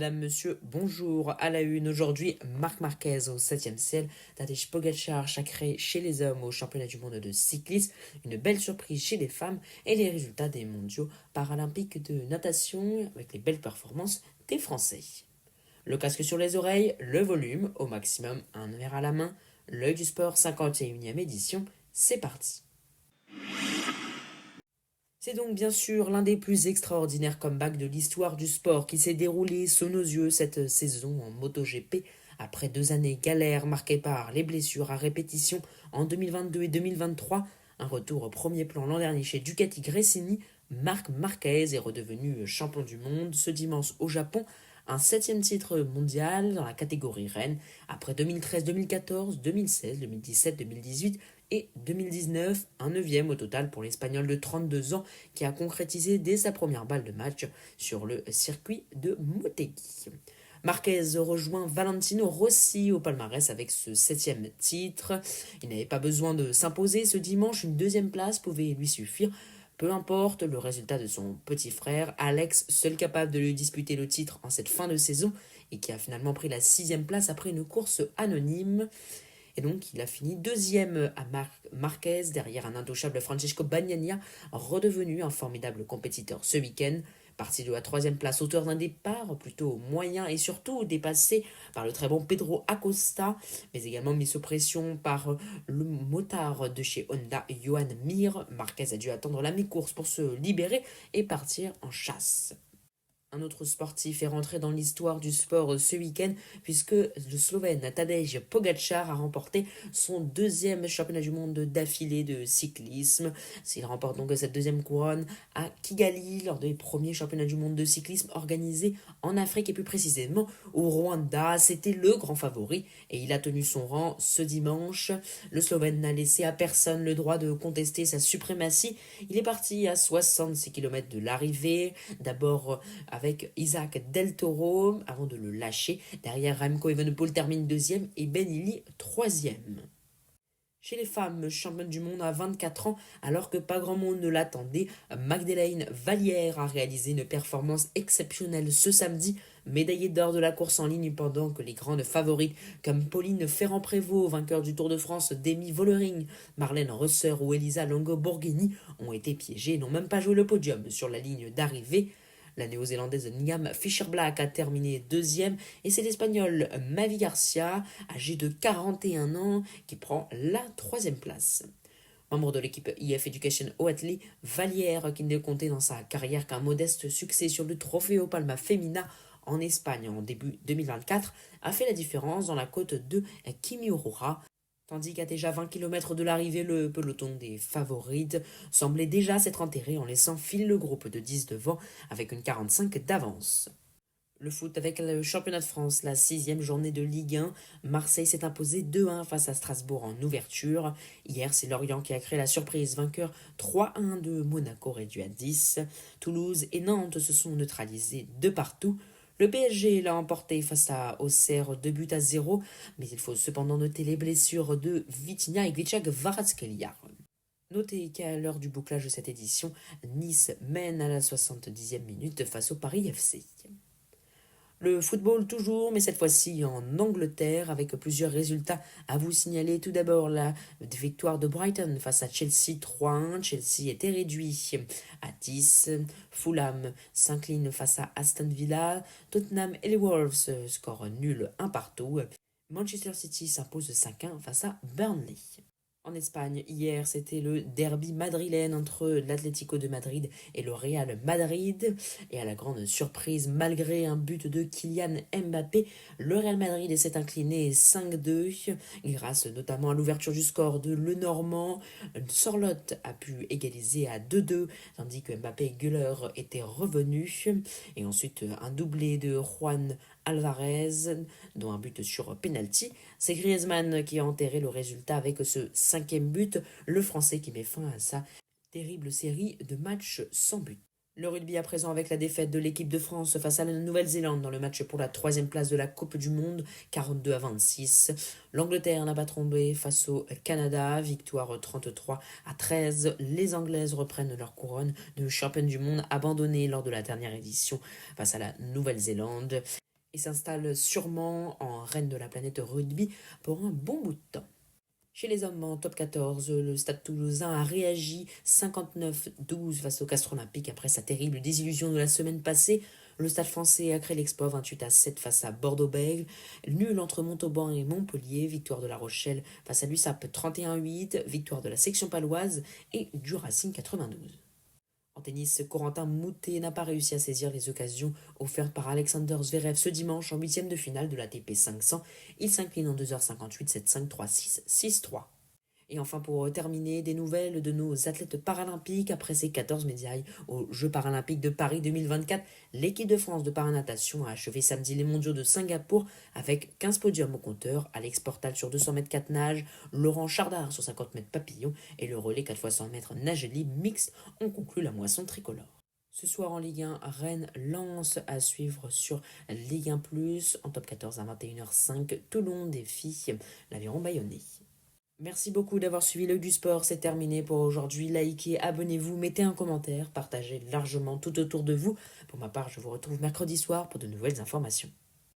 Madame, Monsieur, bonjour. À la une aujourd'hui, Marc Marquez au 7e ciel, Tadej Pogacar sacré chez les hommes au championnat du monde de cyclisme, une belle surprise chez les femmes et les résultats des mondiaux paralympiques de natation avec les belles performances des Français. Le casque sur les oreilles, le volume au maximum, un verre à la main, l'œil du sport 51e édition, c'est parti. C'est donc bien sûr l'un des plus extraordinaires comebacks de l'histoire du sport qui s'est déroulé sous nos yeux cette saison en MotoGP après 2 années galères marquées par les blessures à répétition en 2022 et 2023. Un retour au premier plan l'an dernier chez Ducati Gresini, Marc Marquez est redevenu champion du monde ce dimanche au Japon, un 7e titre mondial dans la catégorie reine après 2013, 2014, 2016, 2017, 2018 et 2019, un 9e au total pour l'Espagnol de 32 ans qui a concrétisé dès sa première balle de match sur le circuit de Motegi. Marquez rejoint Valentino Rossi au palmarès avec ce 7e titre. Il n'avait pas besoin de s'imposer ce dimanche, une 2e place pouvait lui suffire. Peu importe le résultat de son petit frère, Alex, seul capable de lui disputer le titre en cette fin de saison et qui a finalement pris la 6e place après une course anonyme. Et donc, il a fini 2e à Marquez, derrière un intouchable Francesco Bagnaia, redevenu un formidable compétiteur ce week-end. Parti de la 3e place, auteur d'un départ plutôt moyen et surtout dépassé par le très bon Pedro Acosta, mais également mis sous pression par le motard de chez Honda, Johan Mir. Marquez a dû attendre la mi-course pour se libérer et partir en chasse. Un autre sportif est rentré dans l'histoire du sport ce week-end puisque le Slovène Tadej Pogacar a remporté son 2e championnat du monde d'affilée de cyclisme. Il remporte donc cette 2e couronne à Kigali lors des premiers championnats du monde de cyclisme organisés en Afrique et plus précisément au Rwanda. C'était le grand favori et il a tenu son rang ce dimanche. Le Slovène n'a laissé à personne le droit de contester sa suprématie. Il est parti à 66 km de l'arrivée, d'abord avec Isaac Del Toro avant de le lâcher. Derrière, Remco Evenepoel termine 2e et Ben Illy 3e. Chez les femmes, championne du monde à 24 ans, alors que pas grand monde ne l'attendait, Magdalene Vallière a réalisé une performance exceptionnelle ce samedi, médaillée d'or de la course en ligne pendant que les grandes favorites comme Pauline Ferrand-Prévot, vainqueur du Tour de France, Demi Vollering, Marlène Rosser ou Elisa Longo-Borghini ont été piégées et n'ont même pas joué le podium sur la ligne d'arrivée. La néo-zélandaise Niam Fisher-Black a terminé 2e et c'est l'Espagnol Mavi Garcia, âgé de 41 ans, qui prend la 3e place. Membre de l'équipe IF Education Oatly, Vallière, qui ne comptait dans sa carrière qu'un modeste succès sur le Trofeo Palma Femina en Espagne en début 2024, a fait la différence dans la côte de Kimihurura. Tandis qu'à déjà 20 km de l'arrivée, le peloton des favorites semblait déjà s'être enterré en laissant filer le groupe de 10 devant avec une 45 d'avance. Le foot avec le championnat de France, la 6e journée de Ligue 1. Marseille s'est imposé 2-1 face à Strasbourg en ouverture. Hier, c'est Lorient qui a créé la surprise, vainqueur 3-1 de Monaco réduit à 10. Toulouse et Nantes se sont neutralisés de partout. Le PSG l'a emporté face à Auxerre 2-0, mais il faut cependant noter les blessures de Vitinha et Gvichak Kvaratskhelia. Notez qu'à l'heure du bouclage de cette édition, Nice mène à la 70e minute face au Paris FC. Le football toujours, mais cette fois-ci en Angleterre, avec plusieurs résultats à vous signaler. Tout d'abord, la victoire de Brighton face à Chelsea 3-1. Chelsea était réduit à 10. Fulham s'incline face à Aston Villa. Tottenham et les Wolves scorent nul 1-1. Manchester City s'impose 5-1 face à Burnley. En Espagne, hier, c'était le derby madrilène entre l'Atlético de Madrid et le Real Madrid. Et à la grande surprise, malgré un but de Kylian Mbappé, le Real Madrid s'est incliné 5-2, grâce notamment à l'ouverture du score de Le Normand. Sorloth a pu égaliser à 2-2, tandis que Mbappé et Güler étaient revenus. Et ensuite, un doublé de Juan Alvarez, dont un but sur penalty. C'est Griezmann qui a enterré le résultat avec ce 5e but, le Français qui met fin à sa terrible série de matchs sans but. Le rugby à présent avec la défaite de l'équipe de France face à la Nouvelle-Zélande dans le match pour la 3e place de la Coupe du Monde, 42-26. L'Angleterre n'a pas trompé face au Canada, victoire 33-13. Les Anglaises reprennent leur couronne de championne du monde abandonnée lors de la dernière édition face à la Nouvelle-Zélande. et s'installe sûrement en reine de la planète rugby pour un bon bout de temps. Chez les hommes en top 14, le Stade Toulousain a réagi 59-12 face au Castres Olympique après sa terrible désillusion de la semaine passée. Le Stade Français a créé l'exploit 28-7 face à Bordeaux-Bègles, nul entre Montauban et Montpellier, victoire de La Rochelle face à l'USAP 31-8, victoire de la section paloise et du Racing 92. En tennis, Corentin Moutet n'a pas réussi à saisir les occasions offertes par Alexander Zverev ce dimanche en huitième de finale de l'ATP 500. Il s'incline en 2h58, 7-5, 3-6, 6-3. Et enfin, pour terminer, des nouvelles de nos athlètes paralympiques. Après ses 14 médailles aux Jeux paralympiques de Paris 2024, l'équipe de France de paranatation a achevé samedi les mondiaux de Singapour avec 15 podiums au compteur. Alex Portal sur 200 mètres 4 nages, Laurent Chardard sur 50 mètres papillon et le relais 4x100 mètres nage libre mixte ont conclu la moisson tricolore. Ce soir en Ligue 1, Rennes-Lens à suivre sur Ligue 1+, en top 14 à 21h05, Toulon défie l'Aviron Bayonnais. Merci beaucoup d'avoir suivi l'œil du sport, c'est terminé pour aujourd'hui. Likez, abonnez-vous, mettez un commentaire, partagez largement tout autour de vous. Pour ma part, je vous retrouve mercredi soir pour de nouvelles informations.